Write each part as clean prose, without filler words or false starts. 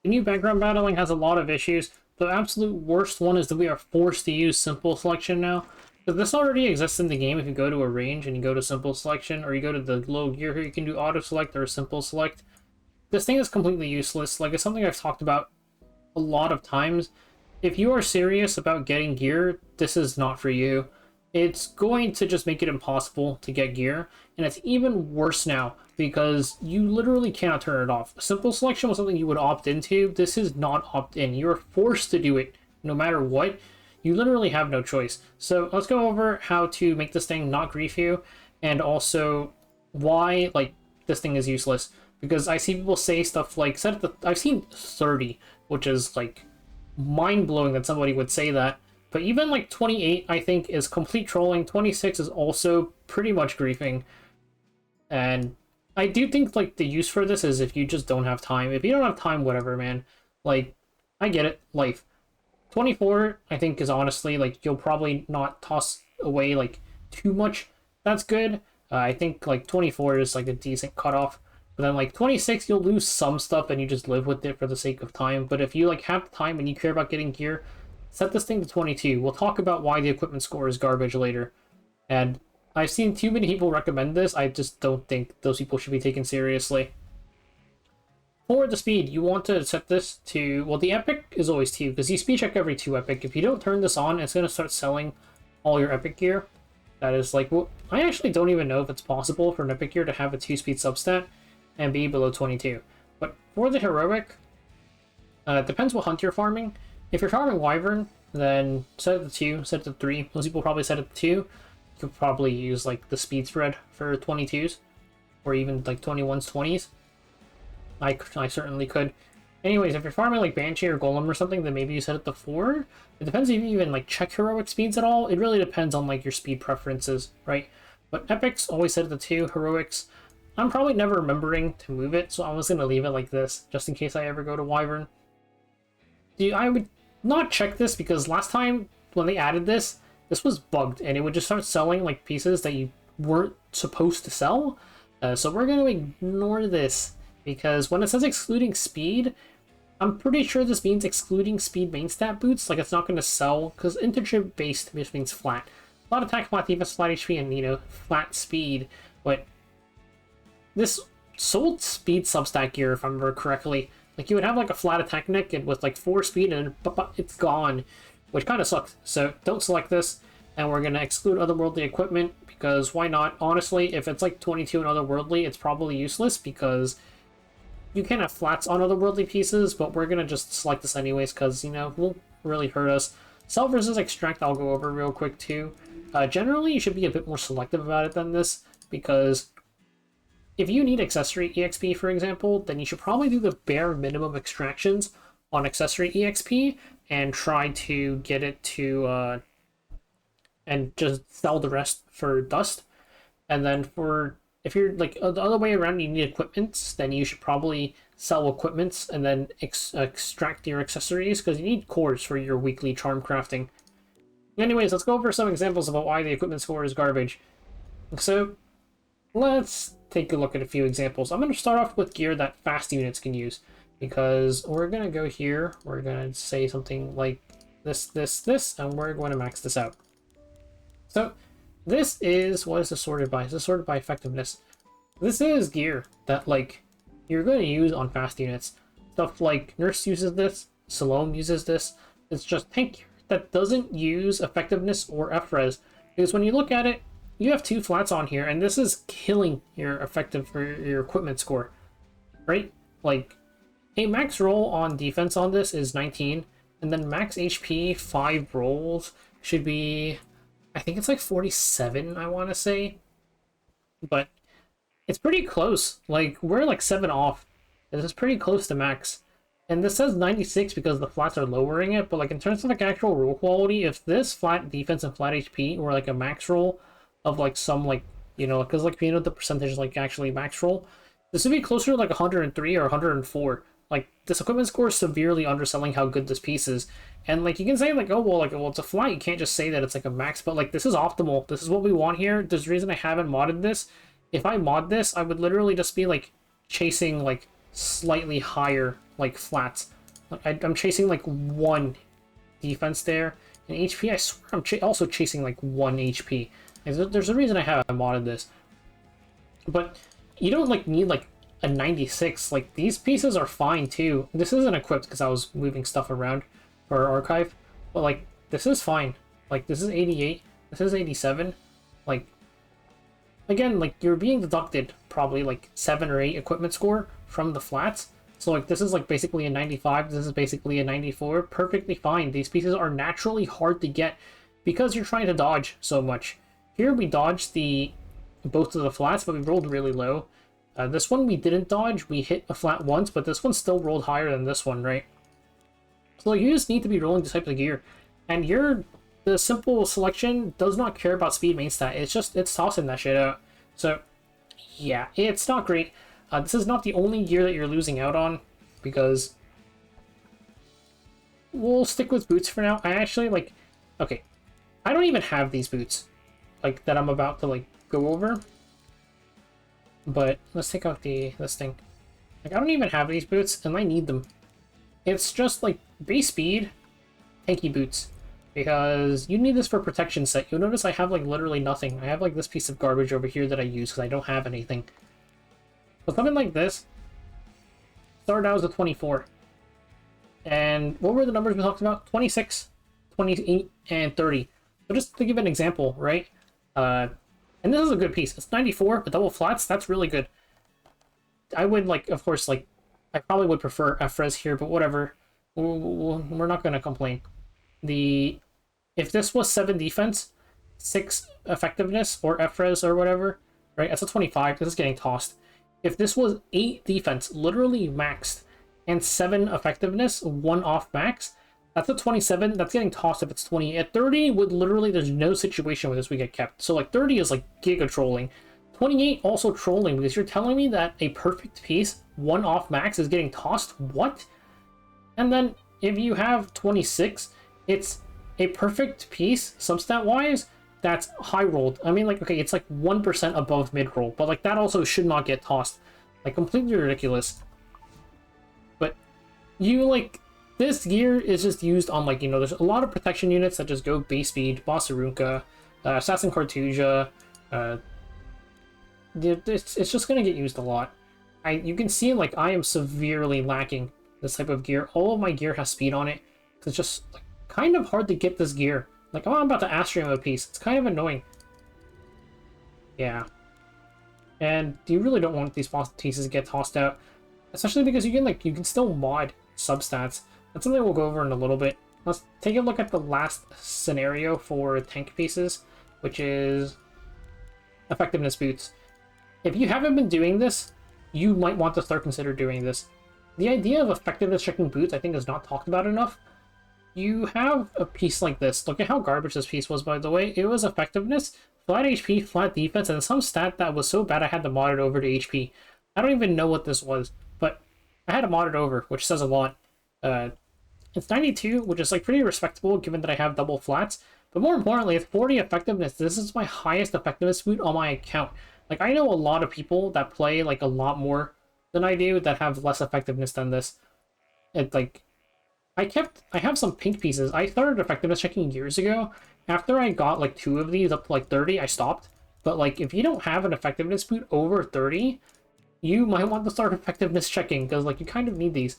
The new background battling has a lot of issues. The absolute worst one is that we are forced to use simple selection now. But this already exists in the game. If you go to a range and you go to simple selection, or you go to the low gear here, you can do auto select or simple select. This thing is completely useless. Like, it's something I've talked about a lot of times. If you are serious about getting gear, this is not for you. It's going to just make it impossible to get gear, and it's even worse now because you literally cannot turn it off. Simple selection was something you would opt into. This is not opt-in. You're forced to do it no matter what. You literally have no choice. So let's go over how to make this thing not grief you, and also why like this thing is useless. Because I see people say stuff like I've seen 30, which is like mind-blowing that somebody would say that. But even like 28, I think, is complete trolling. 26 is also pretty much griefing. And I do think like the use for this is if you just don't have time. If you don't have time, whatever, man. Like, I get it. Life. 24, I think, is honestly, like, you'll probably not toss away, like, too much. That's good. I think, like, 24 is, like, a decent cutoff. But then, like, 26, you'll lose some stuff and you just live with it for the sake of time. But if you, like, have time and you care about getting gear, set this thing to 22. We'll talk about why the equipment score is garbage later. And I've seen too many people recommend this. I just don't think those people should be taken seriously. For the speed, you want to set this to, well, the epic is always 2, because you speed check every 2 epic. If you don't turn this on, it's going to start selling all your epic gear. That is like, well, I actually don't even know if it's possible for an epic gear to have a 2-speed substat and be below 22. But for the heroic, it depends what hunt you're farming. If you're farming Wyvern, then set it to 2, set it to 3. Most people probably set it to 2. You could probably use like the speed spread for 22s, or even like 21s, 20s. I certainly could. Anyways, if you're farming like Banshee or Golem or something, then maybe you set it to 4. It depends if you even like check heroic speeds at all. It really depends on like your speed preferences, right? But epics always set it to 2. Heroics, I'm probably never remembering to move it, so I was gonna leave it like this just in case I ever go to Wyvern. I would not check this because last time when they added this, this was bugged and it would just start selling like pieces that you weren't supposed to sell. So we're gonna ignore this. Because when it says excluding speed, I'm pretty sure this means excluding speed main stat boots. Like, it's not going to sell, because integer based just means flat. A lot of attack, flat defense, flat HP, and, you know, flat speed. But this sold speed substat gear, if I remember correctly. Like, you would have, like, a flat attack neck with, like, 4 speed, and it's gone. Which kind of sucks. So, don't select this. And we're going to exclude otherworldly equipment, because why not? Honestly, if it's, like, 22 and otherworldly, it's probably useless, because you can have flats on otherworldly pieces, but we're going to just select this anyways because, you know, it won't really hurt us. Sell versus extract I'll go over real quick too. Generally, you should be a bit more selective about it than this, because if you need accessory EXP, for example, then you should probably do the bare minimum extractions on accessory EXP and try to get it to, and just sell the rest for dust. And then for if you're like the other way around, you need equipments, then you should probably sell equipments and then extract your accessories because you need cores for your weekly charm crafting. Anyways, let's go over some examples about why the equipment score is garbage. So let's take a look at a few examples. I'm going to start off with gear that fast units can use because we're going to go here. We're going to say something like this, and we're going to max this out. So this is, what is this sorted by? Is this sorted by effectiveness? This is gear that, like, you're going to use on fast units. Stuff like Nurse uses this, Salome uses this. It's just tank gear that doesn't use effectiveness or FRES. Because when you look at it, you have 2 flats on here, and this is killing your effective or your equipment score. Right? Like, a max roll on defense on this is 19, and then max HP 5 rolls should be, I think it's like 47, I want to say. But it's pretty close. Like, we're like 7 off. This is pretty close to max. And this says 96 because the flats are lowering it, but like in terms of like actual roll quality, if this flat defense and flat HP were like a max roll of like some like, you know, because like, you know, the percentage is like actually max roll, this would be closer to like 103 or 104. Like, this equipment score is severely underselling how good this piece is. And, like, you can say, like, oh, well, like, well, it's a flat. You can't just say that it's, like, a max. But, like, this is optimal. This is what we want here. There's a reason I haven't modded this. If I mod this, I would literally just be, like, chasing, like, slightly higher, like flats. I'm chasing like 1 defense there. And HP, I swear I'm also chasing like 1 HP. There's a reason I have modded this. But you don't like need like a 96. Like these pieces are fine too. This isn't equipped because I was moving stuff around for our archive. But like this is fine. Like this is 88. This is 87. Like again, like you're being deducted probably like 7 or 8 equipment score from the flats. So like this is like basically a 95, this is basically a 94, perfectly fine. These pieces are naturally hard to get because you're trying to dodge so much. Here we dodged both of the flats, but we rolled really low. This one we didn't dodge, we hit a flat once, but this one still rolled higher than this one, right? So like, you just need to be rolling this type of gear. And the simple selection does not care about speed main stat, it's tossing that shit out. So yeah, it's not great. This is not the only gear that you're losing out on, because we'll stick with boots for now. I actually, like, okay, I don't even have these boots, like, that I'm about to, like, go over. But let's take out this thing. Like, I don't even have these boots, and I need them. It's just, like, base speed, tanky boots. Because you need this for protection set. You'll notice I have, like, literally nothing. I have, like, this piece of garbage over here that I use because I don't have anything. But something like this started out as a 24. And what were the numbers we talked about? 26, 28, and 30. So just to give an example, right? And this is a good piece. It's 94, but double flats, that's really good. I would, like, of course, like, I probably would prefer FRES here, but whatever. We're not going to complain. If this was 7 defense, 6 effectiveness, or FRES or whatever, right? That's a 25. This is getting tossed. If this was 8 defense, literally maxed, and 7 effectiveness, 1 off max, that's a 27. That's getting tossed if it's 20. At 30, with literally, there's no situation where this would get kept. So like 30 is like giga trolling. 28 also trolling, because you're telling me that a perfect piece, 1 off max, is getting tossed? What? And then if you have 26, it's a perfect piece, substat-wise, that's high rolled. I mean, like, okay, it's like 1% above mid-roll, but like that also should not get tossed. Like, completely ridiculous. But you, like, this gear is just used on, like, you know, there's a lot of protection units that just go base speed, Bossarunka, Assassin Cartuja. It's just gonna get used a lot. You can see, like, I am severely lacking this type of gear. All of my gear has speed on it. It's just, like, kind of hard to get this gear. Like, oh, I'm about to Astrium a piece. It's kind of annoying. Yeah. And you really don't want these pieces to get tossed out. Especially because you can still mod substats. That's something we'll go over in a little bit. Let's take a look at the last scenario for tank pieces, which is effectiveness boots. If you haven't been doing this, you might want to start consider doing this. The idea of effectiveness checking boots, I think, is not talked about enough. You have a piece like this. Look at how garbage this piece was, by the way. It was effectiveness, flat HP, flat defense, and some stat that was so bad I had to mod it over to HP. I don't even know what this was, but I had to mod it over, which says a lot. It's 92, which is like pretty respectable given that I have double flats. But more importantly, it's 40 effectiveness. This is my highest effectiveness boot on my account. Like, I know a lot of people that play like a lot more than I do that have less effectiveness than this. It's like, I have some pink pieces. I started effectiveness checking years ago. After I got like 2 of these up to like 30, I stopped. But like, if you don't have an effectiveness boot over 30, you might want to start effectiveness checking, because like you kind of need these.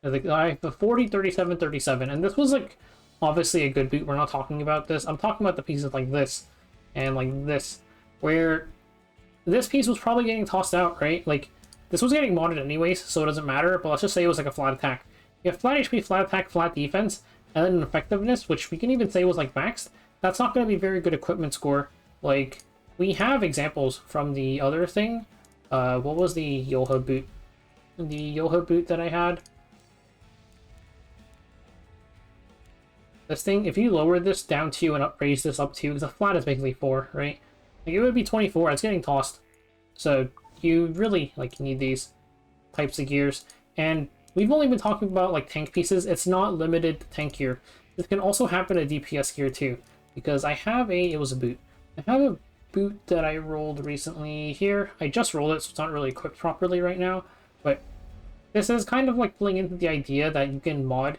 I have the 40, 37, 37, and this was like obviously a good boot. We're not talking about this. I'm talking about the pieces like this and like this, where this piece was probably getting tossed out, right? Like, this was getting modded anyways, so it doesn't matter, but let's just say it was like a flat attack. You have flat HP, flat attack, flat defense, and then an effectiveness, which we can even say was like maxed. That's not going to be very good equipment score. Like, we have examples from the other thing. What was the Yoha boot? The Yoha boot that I had? This thing, if you lower this down 2 and raise this up 2, because the flat is basically 4, right? Like, it would be 24, it's getting tossed. So, you really, like, need these types of gears. And we've only been talking about, like, tank pieces. It's not limited to tank gear. This can also happen to DPS gear, too. Because I have it was a boot. I have a boot that I rolled recently here. I just rolled it, so it's not really equipped properly right now. But this is kind of like playing into the idea that you can mod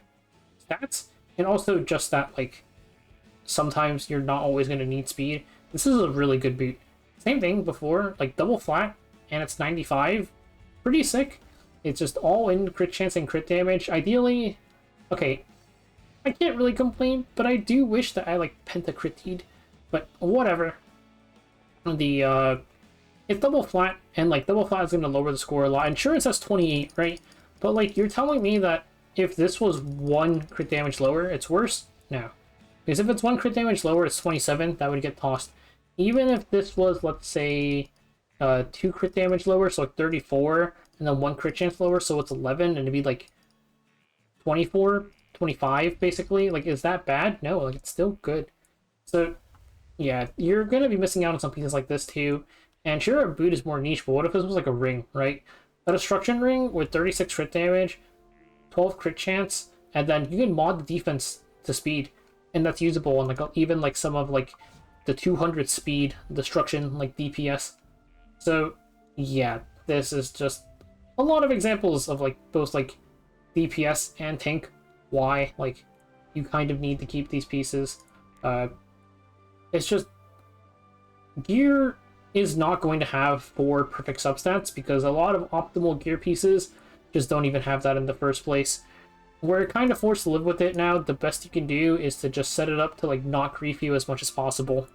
stats, and also just that like sometimes you're not always going to need speed. This is a really good boot. Same thing before, like double flat, and it's 95. Pretty sick. It's just all in crit chance and crit damage. Ideally, okay, I can't really complain, but I do wish that I like pentacritted, but whatever. It's double flat, and like double flat is going to lower the score a lot. And sure, it says 28, right? But like you're telling me that if this was 1 crit damage lower, it's worse? No. Because if it's 1 crit damage lower, it's 27, that would get tossed. Even if this was, let's say, 2 crit damage lower, so like 34, and then 1 crit chance lower, so it's 11, and it'd be like 24, 25, basically. Like, is that bad? No, like, it's still good. So, yeah, you're going to be missing out on some pieces like this, too. And sure, a boot is more niche, but what if this was like a ring, right? A destruction ring with 36 crit damage, 12 crit chance, and then you can mod the defense to speed, and that's usable on like even like some of like the 200 speed destruction like DPS. So yeah, this is just a lot of examples of like those like DPS and tank why like you kind of need to keep these pieces. It's just gear is not going to have 4 perfect substats because a lot of optimal gear pieces just don't even have that in the first place. We're kind of forced to live with it now. The best you can do is to just set it up to like not grief you as much as possible.